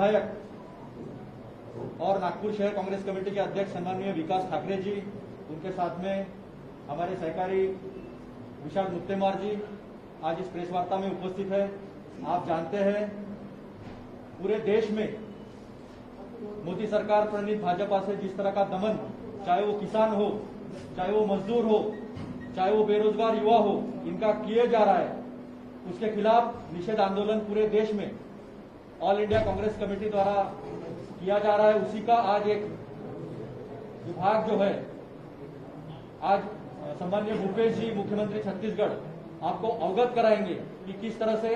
विधायक और नागपुर शहर कांग्रेस कमेटी के अध्यक्ष सम्माननीय विकास ठाकरे जी, उनके साथ में हमारे सहकारी विशाल मुत्तेमार जी आज इस प्रेस वार्ता में उपस्थित है। आप जानते हैं पूरे देश में मोदी सरकार प्रणीत भाजपा से जिस तरह का दमन, चाहे वो किसान हो, चाहे वो मजदूर हो, चाहे वो बेरोजगार युवा हो, इनका किए जा रहा है, उसके खिलाफ निषेध आंदोलन पूरे देश में ऑल इंडिया कांग्रेस कमेटी द्वारा किया जा रहा है। उसी का आज एक विभाग जो है, आज सम्माननीय भूपेश जी मुख्यमंत्री छत्तीसगढ़ आपको अवगत कराएंगे कि किस तरह से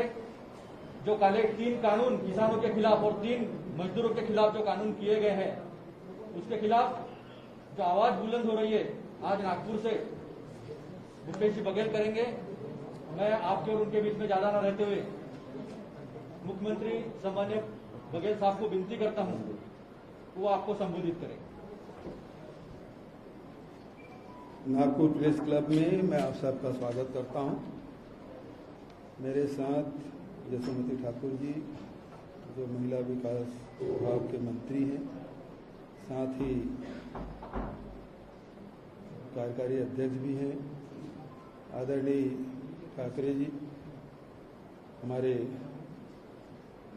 जो काले 3 कानून किसानों के खिलाफ और 3 मजदूरों के खिलाफ जो कानून किए गए हैं, उसके खिलाफ जो आवाज बुलंद हो रही है, आज नागपुर से भूपेश जी बघेल करेंगे। मैं आपके और उनके बीच में ज्यादा न रहते हुए मुख्यमंत्री सम्मान्य बघेल साहब को विनती करता हूं, वो आपको संबोधित करें। नागपुर प्रेस क्लब में मैं आप सबका स्वागत करता हूं। मेरे साथ यशोमती ठाकुर जी, जो महिला विकास विभाग के मंत्री हैं, साथ ही कार्यकारी अध्यक्ष भी हैं आदरणीय ठाकरे जी, हमारे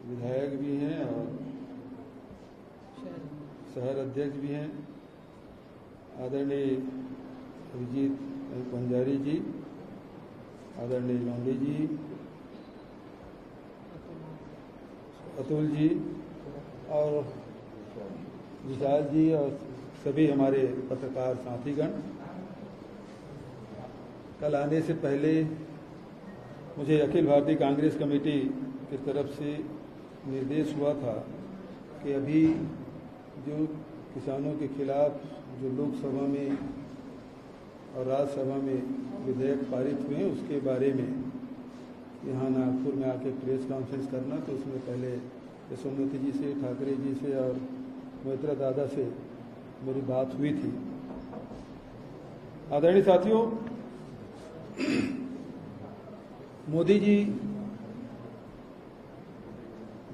विधायक भी हैं और शहर अध्यक्ष भी हैं आदरणीय अभिजीत पंजारी जी, आदरणीय लौंडी जी, अतुल जी और विशाल जी और सभी हमारे पत्रकार साथीगण। कल आने से पहले मुझे अखिल भारतीय कांग्रेस कमेटी की तरफ से निर्देश हुआ था कि अभी जो किसानों के खिलाफ जो लोकसभा में और राज्यसभा में विधेयक पारित हुए उसके बारे में यहाँ नागपुर में आके प्रेस कॉन्फ्रेंस करना, तो उसमें पहले यशोमती जी से, ठाकरे जी से और मोहित्रा दादा से मेरी बात हुई थी। आदरणीय साथियों, मोदी जी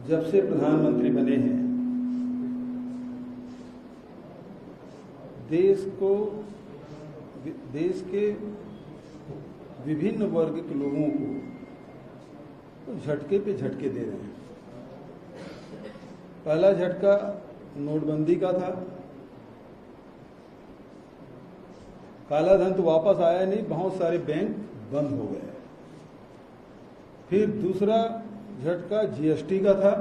जब से प्रधानमंत्री बने हैं, देश के विभिन्न वर्ग के लोगों को तो झटके पे झटके दे रहे हैं। पहला झटका नोटबंदी का था, काला धन तो वापस आया नहीं, बहुत सारे बैंक बंद हो गए। फिर दूसरा झटका जीएसटी का था,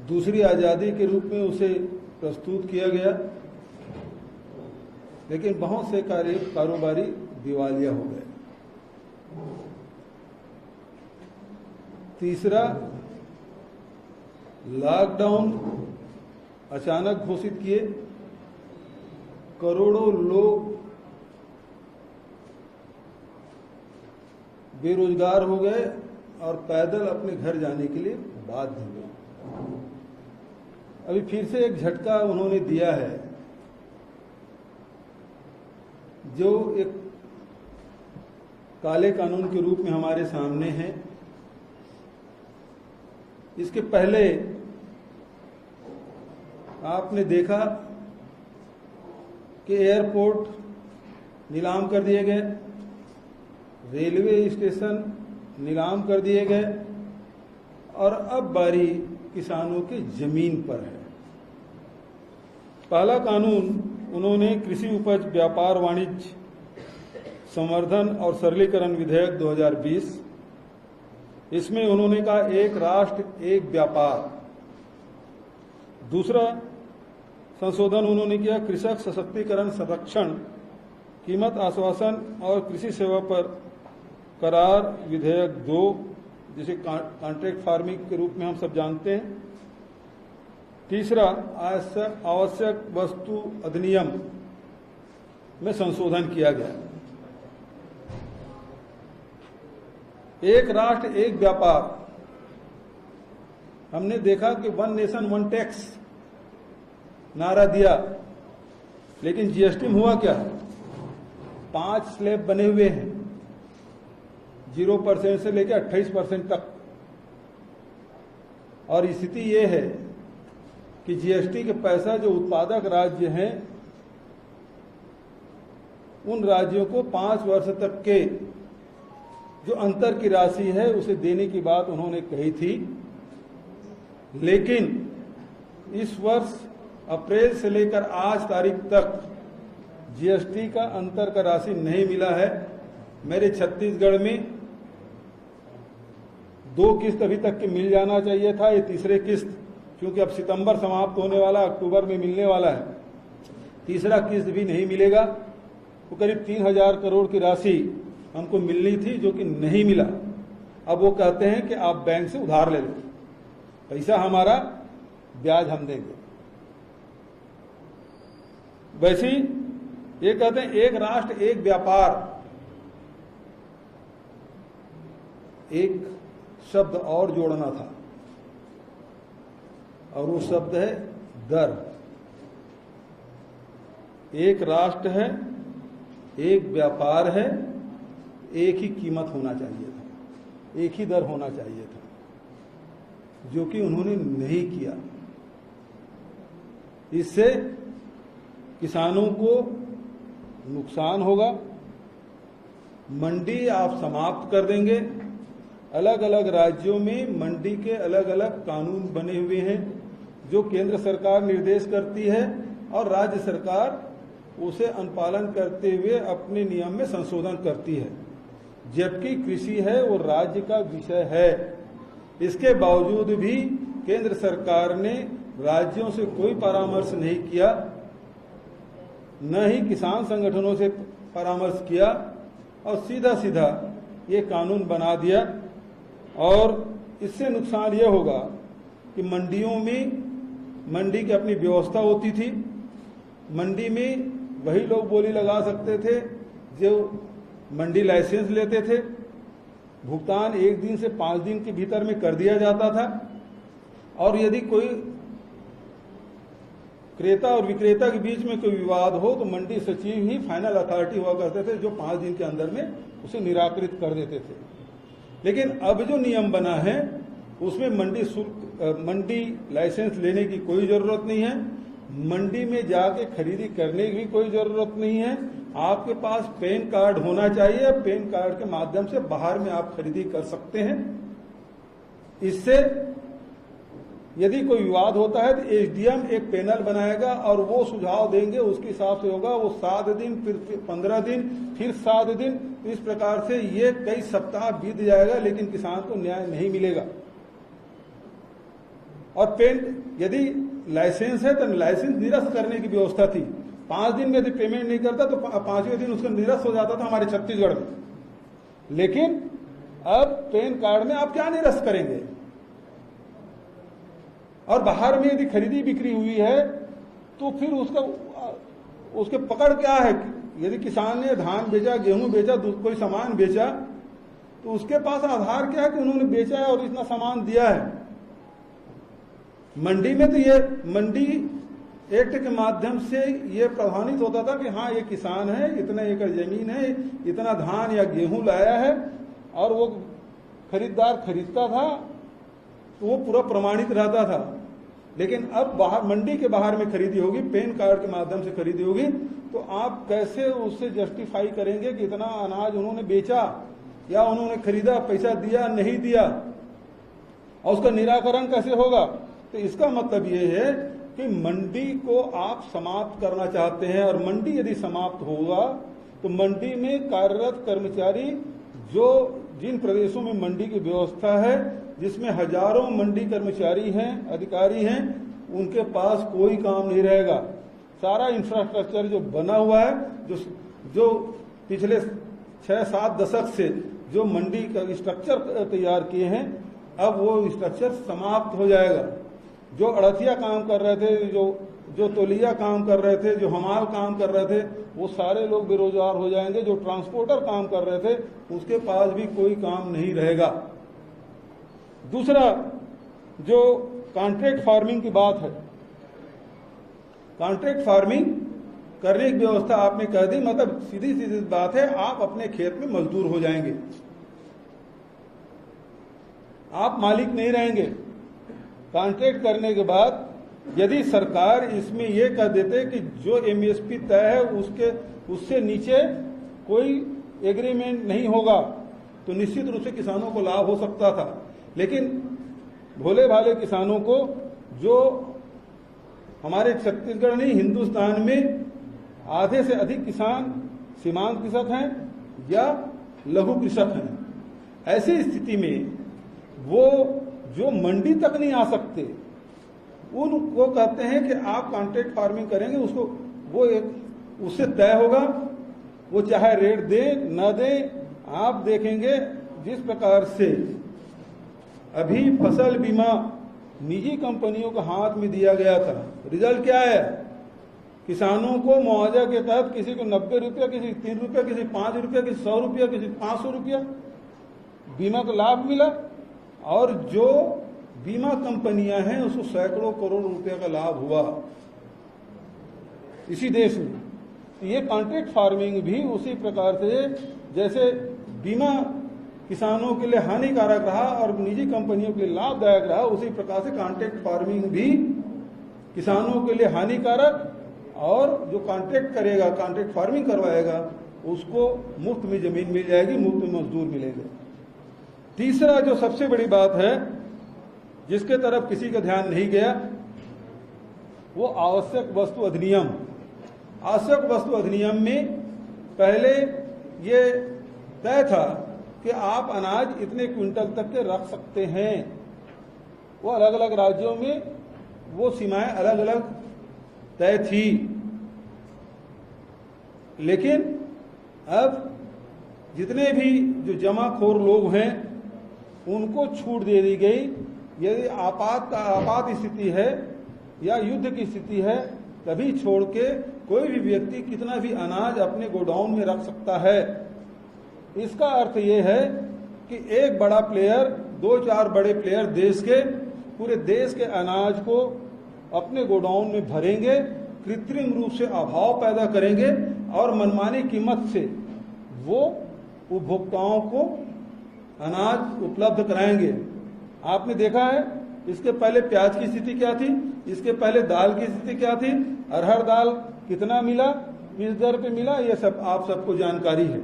दूसरी आजादी के रूप में उसे प्रस्तुत किया गया, लेकिन बहुत से कारोबारी दिवालिया हो गए। तीसरा, लॉकडाउन अचानक घोषित किए, करोड़ों लोग बेरोजगार हो गए और पैदल अपने घर जाने के लिए बाध्य हुए। अभी फिर से एक झटका उन्होंने दिया है, जो एक काले कानून के रूप में हमारे सामने है। इसके पहले आपने देखा कि एयरपोर्ट नीलाम कर दिए गए, रेलवे स्टेशन नीलाम कर दिए गए और अब बारी किसानों के जमीन पर है। पहला कानून उन्होंने कृषि उपज व्यापार वाणिज्य संवर्धन और सरलीकरण विधेयक 2020, इसमें उन्होंने कहा एक राष्ट्र एक व्यापार। दूसरा संशोधन उन्होंने किया कृषक सशक्तिकरण संरक्षण, कीमत आश्वासन और कृषि सेवा पर करार विधेयक 2, जिसे कॉन्ट्रैक्ट फार्मिंग के रूप में हम सब जानते हैं। तीसरा आवश्यक वस्तु अधिनियम में संशोधन किया गया। एक राष्ट्र एक व्यापार, हमने देखा कि 1 नेशन 1 टैक्स नारा दिया, लेकिन जीएसटी में हुआ क्या? 5 स्लैब बने हुए हैं, 0% से लेकर 28% तक। और स्थिति ये है कि जीएसटी के पैसा जो उत्पादक राज्य हैं उन राज्यों को 5 वर्ष तक के जो अंतर की राशि है उसे देने की बात उन्होंने कही थी, लेकिन इस वर्ष अप्रैल से लेकर आज तारीख तक जीएसटी का अंतर का राशि नहीं मिला है। मेरे छत्तीसगढ़ में 2 किस्त अभी तक के मिल जाना चाहिए था, ये तीसरे किस्त क्योंकि अब सितंबर समाप्त होने वाला, अक्टूबर में मिलने वाला है, तीसरा किस्त भी नहीं मिलेगा। तो करीब 3,000 करोड़ की राशि हमको मिलनी थी जो कि नहीं मिला। अब वो कहते हैं कि आप बैंक से उधार ले लो, पैसा हमारा, ब्याज हम देंगे। वैसे ये कहते हैं एक राष्ट्र एक व्यापार, एक शब्द और जोड़ना था और वो शब्द है दर। एक राष्ट्र है, एक व्यापार है, एक ही कीमत होना चाहिए था, एक ही दर होना चाहिए था, जो कि उन्होंने नहीं किया। इससे किसानों को नुकसान होगा, मंडी आप समाप्त कर देंगे। अलग अलग राज्यों में मंडी के अलग अलग कानून बने हुए हैं जो केंद्र सरकार निर्देश करती है और राज्य सरकार उसे अनुपालन करते हुए अपने नियम में संशोधन करती है, जबकि कृषि है वो राज्य का विषय है। इसके बावजूद भी केंद्र सरकार ने राज्यों से कोई परामर्श नहीं किया, न ही किसान संगठनों से परामर्श किया और सीधा सीधा ये कानून बना दिया। और इससे नुकसान ये होगा कि मंडियों में, मंडी की अपनी व्यवस्था होती थी, मंडी में वही लोग बोली लगा सकते थे जो मंडी लाइसेंस लेते थे। भुगतान 1 दिन से 5 दिन के भीतर में कर दिया जाता था और यदि कोई क्रेता और विक्रेता के बीच में कोई विवाद हो तो मंडी सचिव ही फाइनल अथॉरिटी हुआ करते थे जो 5 दिन के अंदर में उसे निराकृत कर देते थे। लेकिन अब जो नियम बना है उसमें मंडी शुल्क, मंडी लाइसेंस लेने की कोई जरूरत नहीं है, मंडी में जाके खरीदी करने की भी कोई जरूरत नहीं है। आपके पास पैन कार्ड होना चाहिए, पैन कार्ड के माध्यम से बाहर में आप खरीदी कर सकते हैं। इससे यदि कोई विवाद होता है तो एसडीएम एक पैनल बनाएगा और वो सुझाव देंगे, उसके हिसाब से होगा। वो 7 दिन, फिर 15 दिन, फिर 7 दिन, इस प्रकार से ये कई सप्ताह बीत जाएगा, लेकिन किसान को न्याय नहीं मिलेगा। और यदि लाइसेंस है तो लाइसेंस निरस्त करने की व्यवस्था थी। 5 दिन में यदि पेमेंट नहीं करता तो 5वें दिन उसका निरस्त हो जाता था हमारे छत्तीसगढ़ में। लेकिन अब पैन कार्ड में आप क्या निरस्त करेंगे? और बाहर में यदि खरीदी बिक्री हुई है तो फिर उसके पकड़ क्या है? यदि किसान ने धान बेचा, गेहूं बेचा, कोई सामान बेचा तो उसके पास आधार क्या है कि उन्होंने बेचा है और इतना सामान दिया है। मंडी में तो ये मंडी एक्ट के माध्यम से ये प्रमाणित होता था कि हाँ ये किसान है, इतना एकड़ जमीन है, इतना धान या गेहूं लाया है और वो खरीदार खरीदता था तो वो पूरा प्रमाणित रहता था। लेकिन अब बाहर, मंडी के बाहर में खरीदी होगी, पैन कार्ड के माध्यम से खरीदी होगी, तो आप कैसे उससे जस्टिफाई करेंगे कि इतना अनाज उन्होंने बेचा या उन्होंने खरीदा, पैसा दिया नहीं दिया, और उसका निराकरण कैसे होगा? तो इसका मतलब ये है कि मंडी को आप समाप्त करना चाहते हैं। और मंडी यदि समाप्त होगा तो मंडी में कार्यरत कर्मचारी, जो जिन प्रदेशों में मंडी की व्यवस्था है, जिसमें हजारों मंडी कर्मचारी हैं, अधिकारी हैं, उनके पास कोई काम नहीं रहेगा। सारा इंफ्रास्ट्रक्चर जो बना हुआ है, जो पिछले 6-7 दशक से जो मंडी का स्ट्रक्चर तैयार किए हैं, अब वो स्ट्रक्चर समाप्त हो जाएगा। जो अड़तिया काम कर रहे थे, जो तौलिया काम कर रहे थे, जो हमाल काम कर रहे थे, वो सारे लोग बेरोजगार हो जाएंगे। जो ट्रांसपोर्टर काम कर रहे थे उसके पास भी कोई काम नहीं रहेगा। दूसरा, जो कॉन्ट्रैक्ट फार्मिंग की बात है, कॉन्ट्रैक्ट फार्मिंग करने की व्यवस्था आपने कर दी, मतलब सीधी सीधी बात है, आप अपने खेत में मजदूर हो जाएंगे, आप मालिक नहीं रहेंगे। कॉन्ट्रैक्ट करने के बाद यदि सरकार इसमें ये कह देते कि जो एमएसपी तय है उससे नीचे कोई एग्रीमेंट नहीं होगा, तो निश्चित रूप से किसानों को लाभ हो सकता था। लेकिन भोले भाले किसानों को, जो हमारे छत्तीसगढ़ नहीं हिंदुस्तान में आधे से अधिक किसान सीमांत कृषक हैं या लघु कृषक हैं, ऐसी स्थिति में वो जो मंडी तक नहीं आ सकते, उनको कहते हैं कि आप कॉन्ट्रैक्ट फार्मिंग करेंगे, उसको वो एक उससे तय होगा, वो चाहे रेट दे न दे। आप देखेंगे जिस प्रकार से अभी फसल बीमा निजी कंपनियों के हाथ में दिया गया था, रिजल्ट क्या है? किसानों को मुआवजा के तहत किसी को 90 रुपया, किसी 3 रुपया, किसी 5 रुपया, किसी 100 रुपया, किसी 500 रुपया बीमा का लाभ मिला, और जो बीमा कंपनियां हैं उसको सैकड़ों करोड़ रुपए का लाभ हुआ इसी देश में। ये कॉन्ट्रैक्ट फार्मिंग भी उसी प्रकार से, जैसे बीमा किसानों के लिए हानिकारक रहा और निजी कंपनियों के लिए लाभदायक रहा, उसी प्रकार से कॉन्ट्रैक्ट फार्मिंग भी किसानों के लिए हानिकारक, और जो कॉन्ट्रैक्ट करेगा, कॉन्ट्रैक्ट फार्मिंग करवाएगा, उसको मुफ्त में जमीन मिल जाएगी, मुफ्त में मजदूर मिलेंगे। तीसरा जो सबसे बड़ी बात है जिसके तरफ किसी का ध्यान नहीं गया, वो आवश्यक वस्तु अधिनियम। आवश्यक वस्तु अधिनियम में पहले ये तय था कि आप अनाज इतने क्विंटल तक के रख सकते हैं। वो अलग अलग राज्यों में वो सीमाएं अलग अलग तय थी, लेकिन अब जितने भी जो जमाखोर लोग हैं उनको छूट दे दी गई। यदि आपात स्थिति है या युद्ध की स्थिति है, तभी छोड़ के कोई भी व्यक्ति कितना भी अनाज अपने गोडाउन में रख सकता है। इसका अर्थ ये है कि एक बड़ा प्लेयर, 2-4 बड़े प्लेयर देश के, पूरे देश के अनाज को अपने गोडाउन में भरेंगे, कृत्रिम रूप से अभाव पैदा करेंगे और मनमानी कीमत से वो उपभोक्ताओं को अनाज उपलब्ध कराएंगे। आपने देखा है इसके पहले प्याज की स्थिति क्या थी, इसके पहले दाल की स्थिति क्या थी, अरहर दाल कितना मिला, किस दर पे मिला, ये सब आप सबको जानकारी है।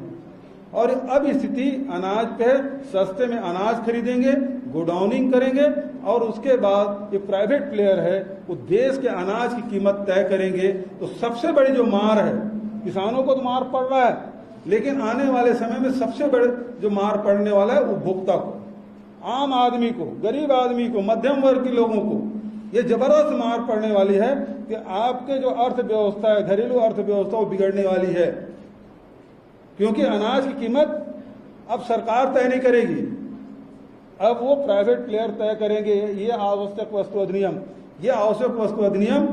और अब स्थिति अनाज पे, सस्ते में अनाज खरीदेंगे, गोडाउनिंग करेंगे, और उसके बाद एक प्राइवेट प्लेयर है वो देश के अनाज की कीमत तय करेंगे। तो सबसे बड़ी जो मार है, किसानों को तो मार पड़ रहा है, लेकिन आने वाले समय में सबसे बड़े जो मार पड़ने वाला है उपभोक्ता को, आम आदमी को, गरीब आदमी को, मध्यम वर्ग के लोगों को ये जबरदस्त मार पड़ने वाली है कि आपके जो अर्थव्यवस्था है, घरेलू अर्थव्यवस्था, वो बिगड़ने वाली है। क्योंकि अनाज की कीमत अब सरकार तय नहीं करेगी, अब वो प्राइवेट प्लेयर तय करेंगे। ये आवश्यक वस्तु अधिनियम, ये आवश्यक वस्तु अधिनियम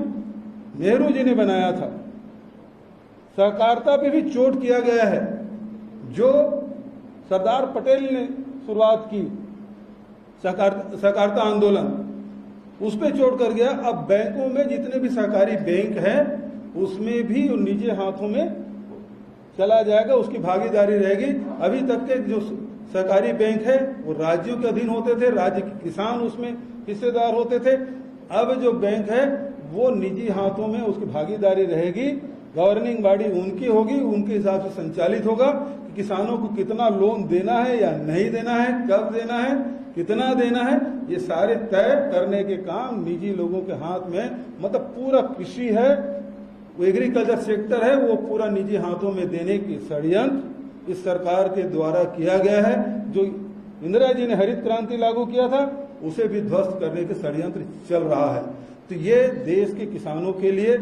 नेहरू जी ने बनाया था। सहकारिता पे भी चोट किया गया है, जो सरदार पटेल ने शुरुआत की सहकारिता आंदोलन, उस पे चोट कर गया। अब बैंकों में जितने भी सहकारी बैंक हैं उसमें भी निजी हाथों में चला जाएगा, उसकी भागीदारी रहेगी। अभी तक के जो सहकारी बैंक है वो राज्यों के अधीन होते थे, राज्य के किसान उसमें हिस्सेदार होते थे। अब जो बैंक है वो निजी हाथों में उसकी भागीदारी रहेगी, गवर्निंग बॉडी उनकी होगी, उनके हिसाब से संचालित होगा कि किसानों को कितना लोन देना है या नहीं देना है, कब देना है, कितना देना है, ये सारे तय करने के काम निजी लोगों के हाथ में, मतलब पूरा कृषि है, एग्रीकल्चर सेक्टर है, वो पूरा निजी हाथों में देने की षड्यंत्र इस सरकार के द्वारा किया गया है। जो इंदिरा जी ने हरित क्रांति लागू किया था उसे भी ध्वस्त करने के षड्यंत्र चल रहा है। तो ये देश के किसानों के लिए,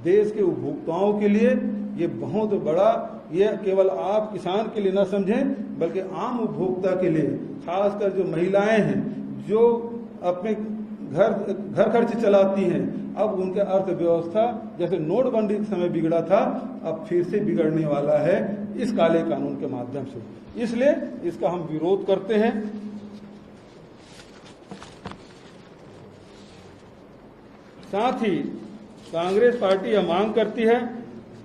देश के उपभोक्ताओं के लिए ये बहुत बड़ा, ये केवल आप किसान के लिए न समझें बल्कि आम उपभोक्ता के लिए, खासकर जो महिलाएं हैं जो अपने घर खर्च चलाती हैं, अब उनके अर्थव्यवस्था जैसे नोटबंदी के समय बिगड़ा था अब फिर से बिगड़ने वाला है इस काले कानून के माध्यम से। इसलिए इसका हम विरोध करते हैं। साथ ही कांग्रेस पार्टी यह मांग करती है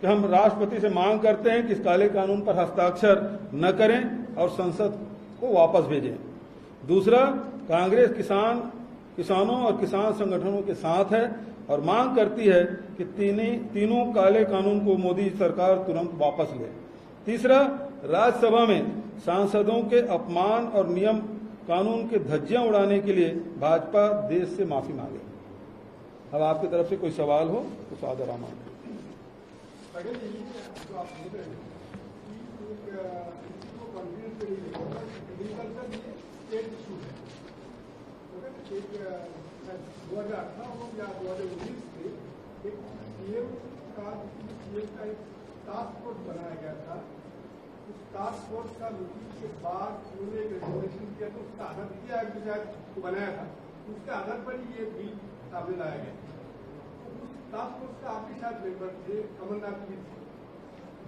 कि हम राष्ट्रपति से मांग करते हैं कि इस काले कानून पर हस्ताक्षर न करें और संसद को वापस भेजें। दूसरा, कांग्रेस किसान किसानों और किसान संगठनों के साथ है और मांग करती है कि तीनों काले कानून को मोदी सरकार तुरंत वापस ले। तीसरा, राज्यसभा में सांसदों के अपमान और नियम कानून के धज्जियां उड़ाने के लिए भाजपा देश से माफी मांगे। अब आपकी तरफ से कोई सवाल हो तो सादर आमान। दो 2018 या 2019 में एक सीएम का एक टास्क फोर्स बनाया गया था। उस टास्क फोर्स का मीटिंग के बाद उन्होंने एक रेजोल्यूशन किया तो उसका आधार किया है शायद बनाया था, उसके आधार पर ही ये बिल सामने लाया गया। तो उस टास्क फोर्स का आपके साथ मेंबर थे, कमलनाथ भी थे।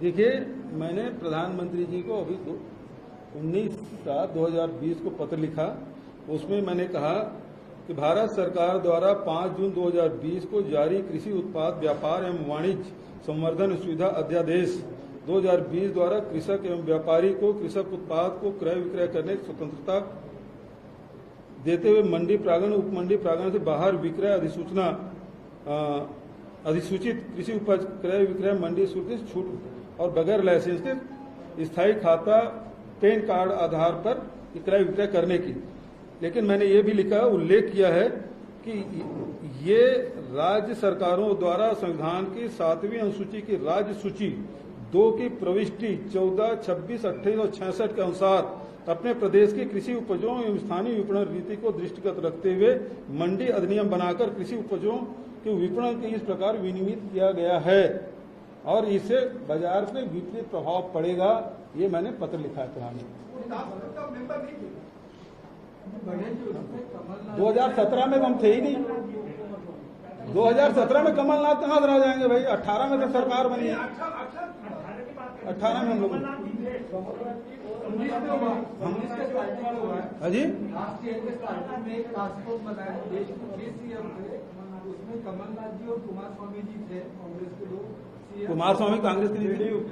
देखिए, मैंने प्रधानमंत्री जी को अभी 19/7/2020 को पत्र लिखा। उसमें मैंने कहा कि भारत सरकार द्वारा 5 जून 2020 को जारी कृषि उत्पाद व्यापार एवं वाणिज्य संवर्धन सुविधा अध्यादेश 2020 द्वारा कृषक एवं व्यापारी को कृषक उत्पाद को क्रय विक्रय करने की स्वतंत्रता देते हुए मंडी प्रांगण उपमंडी प्रांगण से बाहर विक्रय अधिसूचित कृषि उपज क्रय विक्रय मंडी शुल्क से छूट और बगैर लाइसेंस के स्थायी खाता पैन कार्ड आधार पर क्रय विक्रय करने की। लेकिन मैंने ये भी लिखा, उल्लेख किया है कि ये राज्य सरकारों द्वारा संविधान की 7वीं अनुसूची की राज्य सूची 2 की प्रविष्टि 14, 26, 28 और 66 के अनुसार अपने प्रदेश की कृषि उपजों एवं स्थानीय विपणन रीति को दृष्टिगत रखते हुए मंडी अधिनियम बनाकर कृषि उपजों के विपणन के इस प्रकार विनियमित किया गया है और इससे बाजार पे विपरीत प्रभाव पड़ेगा। ये मैंने पत्र लिखा है प्रधानमंत्री। 2017 में तो हम थे ही नहीं। 2017 में कमलनाथ कहाँ से रह जाएंगे भाई? 18 में तो सरकार बनी है। 18 में हम लोग हाँ जी उसमें कमलनाथ जी और कुमार स्वामी जी थे, कांग्रेस के लोग। कुमार स्वामी कांग्रेस के लिए जेडीयू के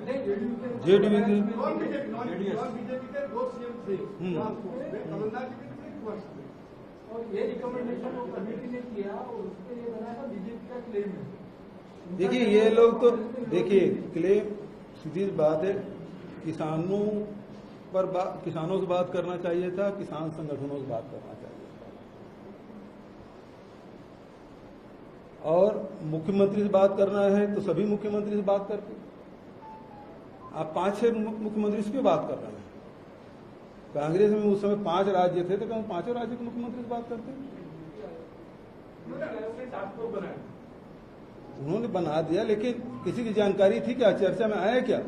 और ये रिकमेंडेशन वो कमेटी ने किया और उसके लिए बना था बीजेपी का क्लेम है। देखिए, ये लोग तो देखिए क्लेम सीधी बात है। किसानों से बात करना चाहिए था, किसान संगठनों से बात करना चाहिए था। और मुख्यमंत्री से बात करना है तो सभी मुख्यमंत्री से बात करते। आप 5-6 मुख्यमंत्री से क्यों बात कर रहे हैं? कांग्रेस में उस समय 5 राज्य थे तो क्या 5 राज्य के मुख्यमंत्री से बात करते? उन्होंने बना दिया, लेकिन किसी की जानकारी थी क्या? चर्चा में आया क्या?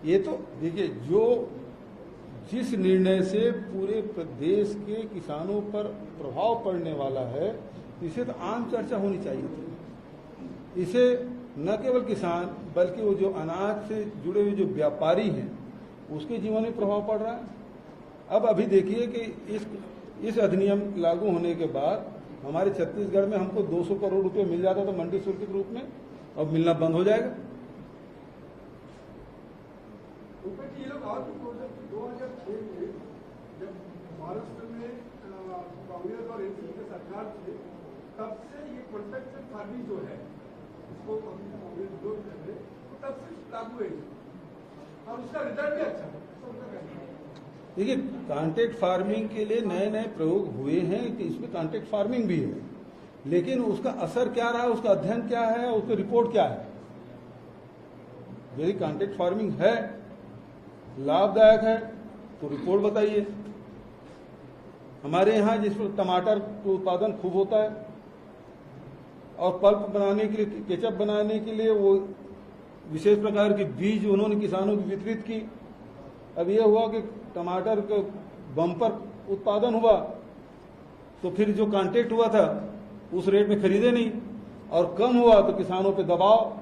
ये तो देखिए, जिस निर्णय से पूरे प्रदेश के किसानों पर प्रभाव पड़ने वाला है, इसे तो आम चर्चा होनी चाहिए थी। इसे न केवल किसान बल्कि वो जो अनाज से जुड़े हुए जो व्यापारी हैं उसके जीवन में प्रभाव पड़ रहा है। अब अभी देखिए कि इस अधिनियम लागू होने के बाद हमारे छत्तीसगढ़ में हमको 200 करोड़ रुपए मिल जाता था मंडी शुल्क के रूप में, अब मिलना बंद हो जाएगा। ये लोग और 2006 में जब महाराष्ट्र में कांग्रेस और एनसीपी की सरकार थी, तब से ये कॉन्ट्रैक्ट फार्मिंग जो है इसको कांग्रेस विरोध कर रहे, तो तब से लागू है और उसका रिजल्ट भी अच्छा है। देखिए, कॉन्ट्रैक्ट फार्मिंग के लिए नए नए प्रयोग हुए हैं कि इसमें कॉन्ट्रैक्ट फार्मिंग भी है, लेकिन उसका असर क्या रहा है, उसका अध्ययन क्या है, उसकी रिपोर्ट क्या है? यदि कॉन्ट्रैक्ट फार्मिंग है, लाभदायक है तो रिपोर्ट बताइए। हमारे यहाँ जिसमें टमाटर का उत्पादन खूब होता है और पल्प बनाने के लिए, केचप बनाने के लिए वो विशेष प्रकार के बीज उन्होंने किसानों को वितरित की। अब यह हुआ कि टमाटर का बम्पर उत्पादन हुआ तो फिर जो कॉन्ट्रैक्ट हुआ था उस रेट में खरीदे नहीं, और कम हुआ तो किसानों पे दबाव।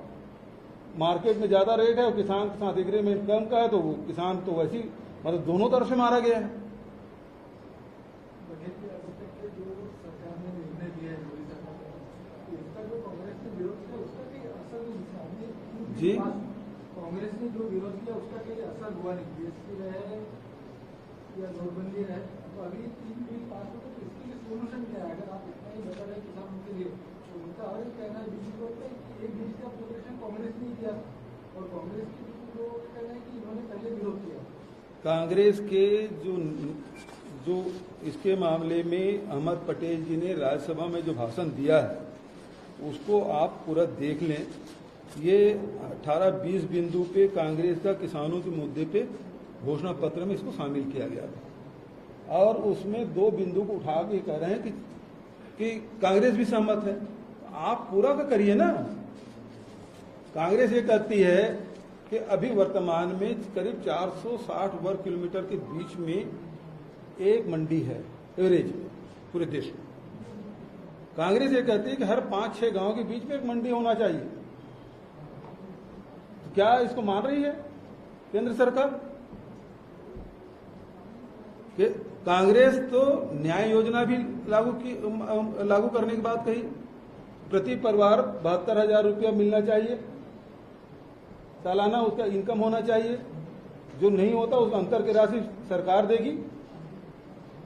मार्केट में ज्यादा रेट है और किसान के साथ एग्रीमेंट कम का है तो वो किसान तो वैसी मतलब दोनों तरफ से मारा गया है। जी, कांग्रेस ने जो विरोध किया उसका कोई असर हुआ नहीं। या नोटबंदी है, तो अभी 3 बिल पास हो तो इसके लिए सोल्यूशन क्या है? अगर आप इतना ही बता रहे किसानों के लिए, तो उनका और कहना है बीजेपी को कि एक बिल का प्रोटेक्शन कांग्रेस ने किया और कांग्रेस के लोग कहना है कि इन्होंने पहले विरोध किया। कांग्रेस के जो इसके मामले में अहमद पटेल जी ने राज्यसभा में जो भाषण दिया है उसको आप पूरा देख लें। ये 18-20 बिंदु पे कांग्रेस का किसानों के मुद्दे पे घोषणा पत्र में इसको शामिल किया गया था और उसमें 2 बिंदु को उठा के कह रहे हैं कि कांग्रेस भी सहमत है। आप पूरा का करिए ना। कांग्रेस ये कहती है कि अभी वर्तमान में करीब 460 वर्ग किलोमीटर के बीच में एक मंडी है एवरेज में पूरे देश में। कांग्रेस ये कहती है कि हर 5-6 गांव के बीच में एक मंडी होना चाहिए। तो क्या इसको मान रही है केंद्र सरकार? कि कांग्रेस तो न्याय योजना भी लागू करने की बात कही। प्रति परिवार 72,000 रुपया मिलना चाहिए, सालाना उसका इनकम होना चाहिए। जो नहीं होता उस अंतर की राशि सरकार देगी।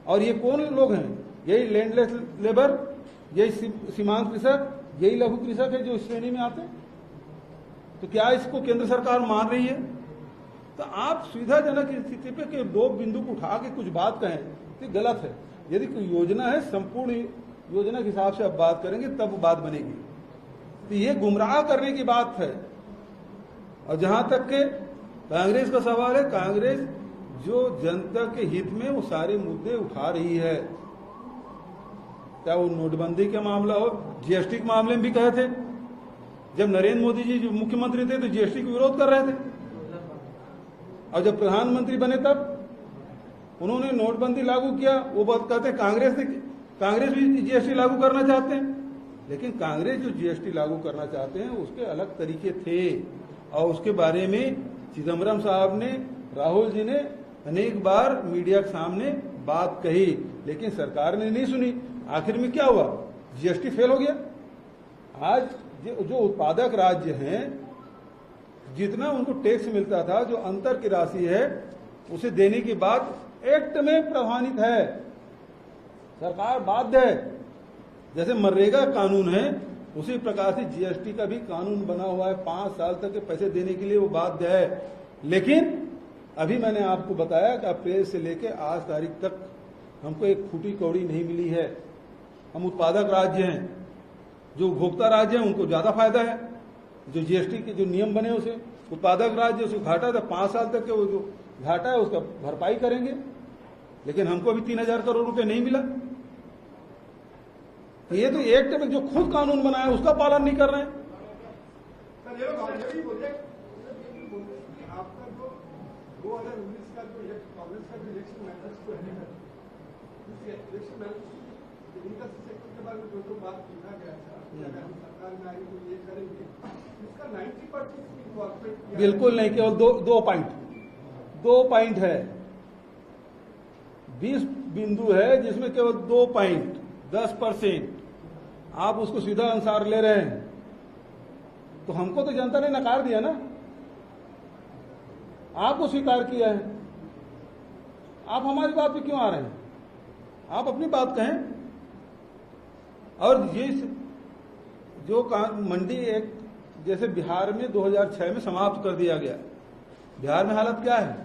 और ये कौन लोग हैं? यही लैंडलेस लेबर, यही सीमांत कृषक, यही लघु कृषक है जो इस श्रेणी में आते हैं। तो क्या इसको केंद्र सरकार मान रही है? तो आप सुविधाजनक स्थिति पे के 2 बिंदु को उठा के कुछ बात कहें तो गलत है। यदि कोई योजना है, संपूर्ण योजना के हिसाब से आप बात करेंगे तब बात बनेगी। तो ये गुमराह करने की बात है। और जहां तक के कांग्रेस का सवाल है, कांग्रेस जो जनता के हित में वो सारे मुद्दे उठा रही है, चाहे वो नोटबंदी का मामला हो, जीएसटी के मामले में भी कहे थे। जब नरेंद्र मोदी जी जो मुख्यमंत्री थे तो जीएसटी का विरोध कर रहे थे, और जब प्रधानमंत्री बने तब उन्होंने नोटबंदी लागू किया। वो बात कहते हैं कांग्रेस भी जीएसटी लागू करना चाहते हैं। लेकिन कांग्रेस जो जीएसटी लागू करना चाहते हैं उसके अलग तरीके थे और उसके बारे में चिदम्बरम साहब ने, राहुल जी ने अनेक बार मीडिया के सामने बात कही, लेकिन सरकार ने नहीं सुनी। आखिर में क्या हुआ? जीएसटी फेल हो गया। आज जो उत्पादक राज्य हैं, जितना उनको टैक्स मिलता था, जो अंतर की राशि है, उसे देने के बाद एक्ट में प्रभावित है। सरकार बाध्य है। जैसे मनरेगा कानून है उसी प्रकार से जीएसटी का भी कानून बना हुआ है। 5 साल तक के पैसे देने के लिए वो बाध्य है। लेकिन अभी मैंने आपको बताया कि अप्रैल से लेकर आज तारीख तक हमको एक फूटी कौड़ी नहीं मिली है। हम उत्पादक राज्य हैं। जो उपभोक्ता राज्य हैं उनको ज्यादा फायदा है। जो जीएसटी के जो नियम बने उसे उत्पादक राज्य उसको घाटा था। 5 साल तक के वो जो घाटा है उसका भरपाई करेंगे। लेकिन हमको अभी 3,000 करोड़ रुपए नहीं मिला। तो ये तो एक्ट में जो खुद कानून बनाया उसका पालन नहीं कर रहे हैं। आपका जो 2019 का जो कांग्रेस का इलेक्शन मैनिफेस्टो है, उस इलेक्शन मैनिफेस्टो एग्रीकल्चर सेक्टर के बारे में जो बात लिखा गया था, अगर हम सरकार में आएंगे तो ये करेंगे, इसका 90% इन्वॉल्वमेंट बिल्कुल नहीं। केवल दो पॉइंट है। 20 बिंदु है जिसमें केवल 2 पॉइंट 10% आप उसको सीधा अनुसार ले रहे हैं। तो हमको तो जनता ने नकार दिया ना, आपको स्वीकार किया है। आप हमारी बात पे क्यों आ रहे हैं? आप अपनी बात कहें। और ये जो मंडी एक जैसे बिहार में 2006 में समाप्त कर दिया गया। बिहार में हालत क्या है?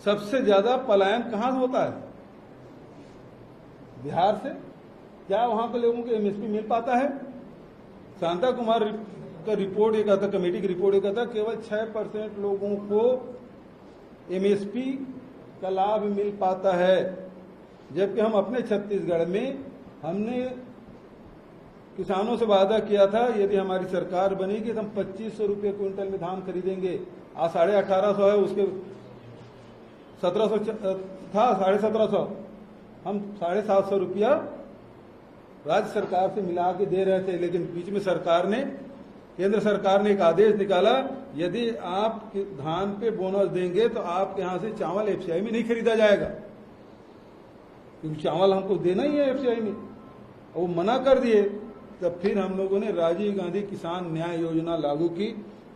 सबसे ज्यादा पलायन कहां होता है? बिहार से। क्या वहां के लोगों को एमएसपी मिल पाता है? शांता कुमार का रिपोर्ट ये कहता, कमेटी की रिपोर्ट ये कहता, केवल 6% लोगों को एमएसपी का लाभ मिल पाता है। जबकि हम अपने छत्तीसगढ़ में हमने किसानों से वादा किया था यदि हमारी सरकार बनेगी तो हम 2500 रुपये क्विंटल में धान खरीदेंगे। आज 1850 है, उसके 1700 था, 1750। हम 750 रुपया राज्य सरकार से मिला के दे रहे थे। लेकिन बीच में सरकार ने, केंद्र सरकार ने एक आदेश निकाला, यदि आप धान पे बोनस देंगे तो आपके यहां से चावल एफसीआई में नहीं खरीदा जाएगा, क्योंकि चावल हमको देना ही है एफसीआई में। और वो मना कर दिए। तब फिर हम लोगों ने राजीव गांधी किसान न्याय योजना लागू की,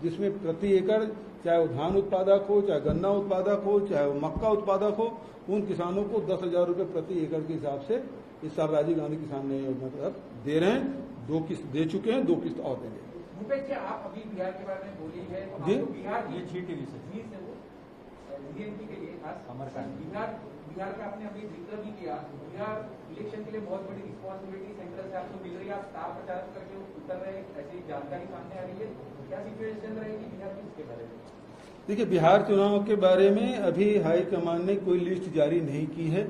जिसमें प्रति एकड़ चाहे वो धान उत्पादक हो, चाहे गन्ना उत्पादक हो, चाहे वो मक्का उत्पादक हो, उन किसानों को 10,000 रुपये प्रति एकड़ के हिसाब से इस साल राजीव गांधी किसान न्याय योजना के तहत दे रहे हैं। 2 किस्त दे चुके हैं, 2 किस्त और देंगे। भूपेश जी, आप अभी बिहार के बारे में बोली है तो जी? आपको बिहार की ये जी टीवी से वो DMK के लिए खास अमरकांत। बिहार का आपने अभी जिक्र भी किया। बिहार इलेक्शन के लिए बहुत बड़ी रिस्पॉन्सिबिलिटी सेंटर से आपको मिल रही है, आप स्टार प्रचारक करके उतर रहे, ऐसी जानकारी सामने आ रही है। क्या सिचुएशन रहेगी बिहार की, इसके बारे में? देखिए, बिहार चुनाव के बारे में अभी हाईकमान ने कोई लिस्ट जारी नहीं की है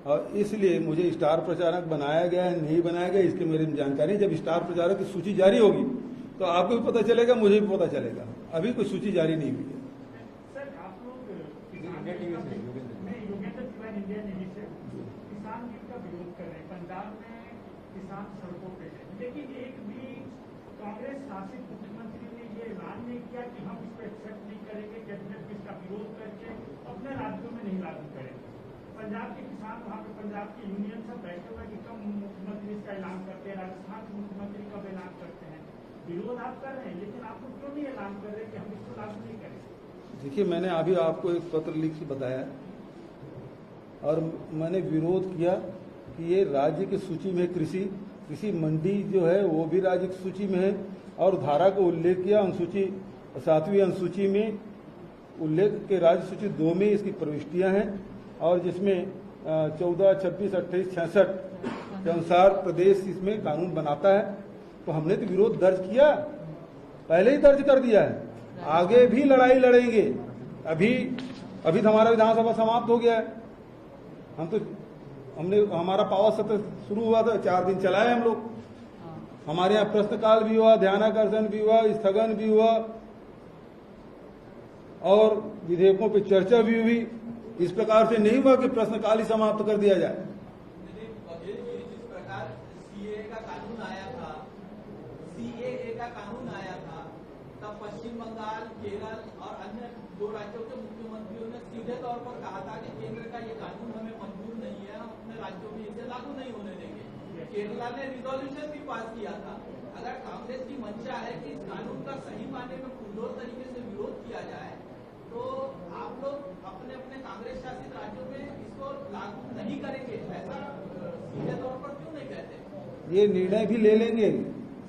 और इसलिए मुझे स्टार प्रचारक बनाया गया है नहीं बनाया गया इसकी मेरी जानकारी। जब स्टार प्रचारक की सूची जारी होगी तो आपको भी पता चलेगा, मुझे भी पता चलेगा। अभी कोई सूची जारी नहीं हुई है। सर, आप लोग इंडिया टीवी से योगेंद्र तिवारी इंडिया टीवी से किसान बिल का विरोध कर रहे हैं। पंजाब में किसान सड़कों पे है, लेकिन एक भी कांग्रेस शासित मुख्यमंत्री ने ये ऐलान नहीं किया कि हम इसको एक्सेप्ट नहीं करेंगे, कैबिनेट में इसका विरोध करके अपने राज्यों में नहीं लागू करेंगे। पंजाब के किसान वहाँ पे पंजाब की यूनियन सब बैठे हुए कि कब मुख्यमंत्री इसका ऐलान करते हैं, राजस्थान के मुख्यमंत्री कब ऐलान करते हैं। विरोध आप कर रहे हैं, लेकिन आप लोग क्यों नहीं ऐलान कर रहे कि हम इसको लागू नहीं करेंगे? देखिए, मैंने अभी आपको एक पत्र लिख के बताया और मैंने विरोध किया कि ये राज्य की सूची में कृषि मंडी जो है वो भी राज्य की सूची में है और धारा को उल्लेख किया। अनुसूची 7वीं अनुसूची में उल्लेख के राज्य सूची 2 में इसकी प्रविष्टियां हैं और जिसमें 14, 26, 28, 66 के अनुसार प्रदेश इसमें कानून बनाता है। तो हमने तो विरोध दर्ज किया, पहले ही दर्ज कर दिया है, आगे भी लड़ाई लड़ेंगे। अभी तो हमारा विधानसभा समाप्त हो गया है। हमारा पावर सत्र शुरू हुआ था, 4 दिन चलाए हम लोग। हमारे यहाँ प्रश्नकाल भी हुआ, ध्यानाकर्षण भी हुआ, स्थगन भी हुआ और विधेयकों पर चर्चा भी हुई। इस प्रकार से नहीं हुआ कि प्रश्नकाल ही समाप्त कर दिया जाए। जिस प्रकार सीएए का कानून आया था तब पश्चिम बंगाल, केरल और अन्य 2 राज्यों के मुख्यमंत्रियों ने सीधे तौर पर कहा था कि केंद्र का ये कानून हमें मंजूर नहीं है, हम अपने राज्यों में इसे लागू नहीं होने देंगे। केरला ने रिजोल्यूशन भी पास किया था। अगर कांग्रेस की मंशा है कि इस कानून का सही मायने में पुरजोर तरीके से विरोध किया जाए तो आप लोग अपने अपने कांग्रेस शासित राज्यों में इसको लागू नहीं करेंगे, ऐसा सीधे तौर पर क्यों नहीं कहते? ये निर्णय भी ले लेंगे,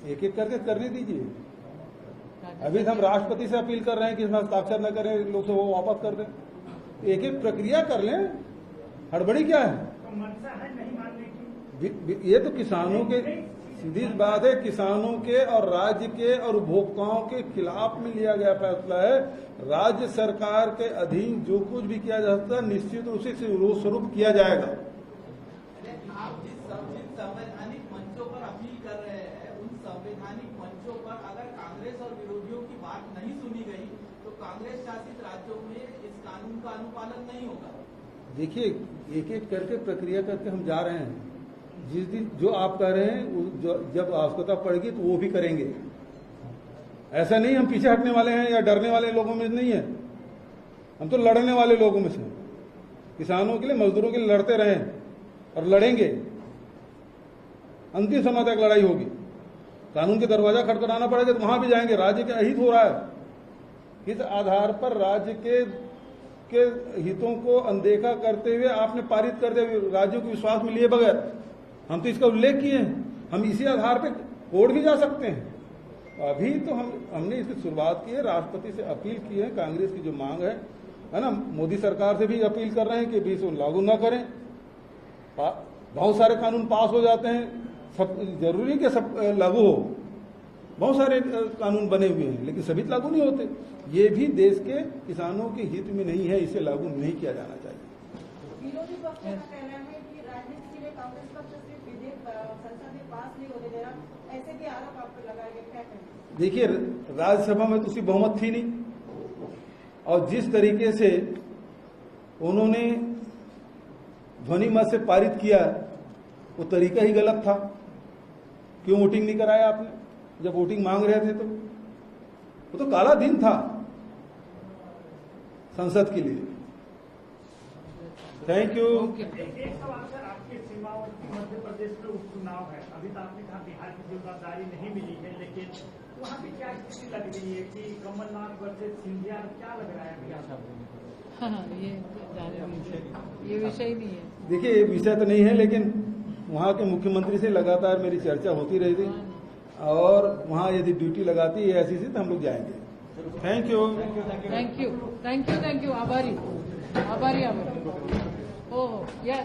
एक एक करके करने दीजिए। अभी हम राष्ट्रपति से अपील कर रहे हैं कि इसमें हस्ताक्षर न करें, लोग से वो वापस कर दें। एक एक प्रक्रिया कर लें, हड़बड़ी क्या है? तो मंशा है नहीं मानने की। ये तो किसानों के सीधी बात है, किसानों के और राज्य के और उपभोक्ताओं के खिलाफ में लिया गया फैसला है। राज्य सरकार के अधीन जो कुछ भी किया जा सकता है निश्चित रूप से विरोध स्वरूप किया जाएगा। आप जिन संवैधानिक मंचों पर अपील कर रहे हैं, उन संवैधानिक मंचों पर अगर कांग्रेस और विरोधियों की बात नहीं सुनी गई तो कांग्रेस शासित राज्यों में इस कानून का अनुपालन नहीं होगा। देखिए, एक एक करके प्रक्रिया करके हम जा रहे हैं। जिस दिन जो आप कह रहे हैं जब आवश्यकता पड़ेगी तो वो भी करेंगे। ऐसा नहीं हम पीछे हटने वाले हैं या डरने वाले लोगों में नहीं है, हम तो लड़ने वाले लोगों में से। किसानों के लिए, मजदूरों के लिए लड़ते रहे और लड़ेंगे, अंतिम समय तक लड़ाई होगी। कानून के दरवाजा खटखटाना पड़ेगा तो वहां भी जाएंगे। राज्य के अहित हो रहा है, इस आधार पर राज्य के हितों को अनदेखा करते हुए आपने पारित कर दिया, राज्यों को विश्वास में लिए बगैर। हम तो इसका उल्लेख किए हैं, हम इसी आधार पर कोर्ट भी जा सकते हैं। अभी तो हमने इसकी शुरुआत की है, राष्ट्रपति से अपील की है, कांग्रेस की जो मांग है ना, मोदी सरकार से भी अपील कर रहे हैं कि भी इसको लागू ना करें। बहुत सारे कानून पास हो जाते हैं, सब जरूरी कि सब लागू हो। बहुत सारे कानून बने हुए हैं लेकिन सभी लागू नहीं होते। ये भी देश के किसानों के हित में नहीं है, इसे लागू नहीं किया जाना चाहिए। विरोधी पक्ष का कहना है कि राजनीति के लिए कांग्रेस पक्ष सिर्फ विधेयक संसद में पास नहीं होने दे रहा, ऐसे भी आरोप आप पर लगाए गए, क्या कहेंगे? देखिए, राज्यसभा में तो उसकी बहुमत थी नहीं और जिस तरीके से उन्होंने ध्वनि मत से पारित किया वो तरीका ही गलत था। क्यों वोटिंग नहीं कराया आपने जब वोटिंग मांग रहे थे? तो वो तो काला दिन था संसद के लिए। Thank you. एक सवाल सर, आपके सीमावर्ती मध्य प्रदेश में उपचुनाव है। अभी तो आपने कहा बिहार की जिम्मेदारी नहीं मिली है, लेकिन वहाँ पे क्या स्थिति लग रही है कि कमलनाथ वर्सेस सिंधिया, क्या लग रहा है अभी आपको? हाँ, ये विषय ही नहीं है। देखिए, ये विषय तो नहीं है, लेकिन वहाँ के मुख्यमंत्री से लगातार मेरी चर्चा होती रही थी, और वहाँ यदि ड्यूटी लगाती है ऐसी तो हम लोग जाएंगे। Thank you. Thank you. आभारी। ओह, या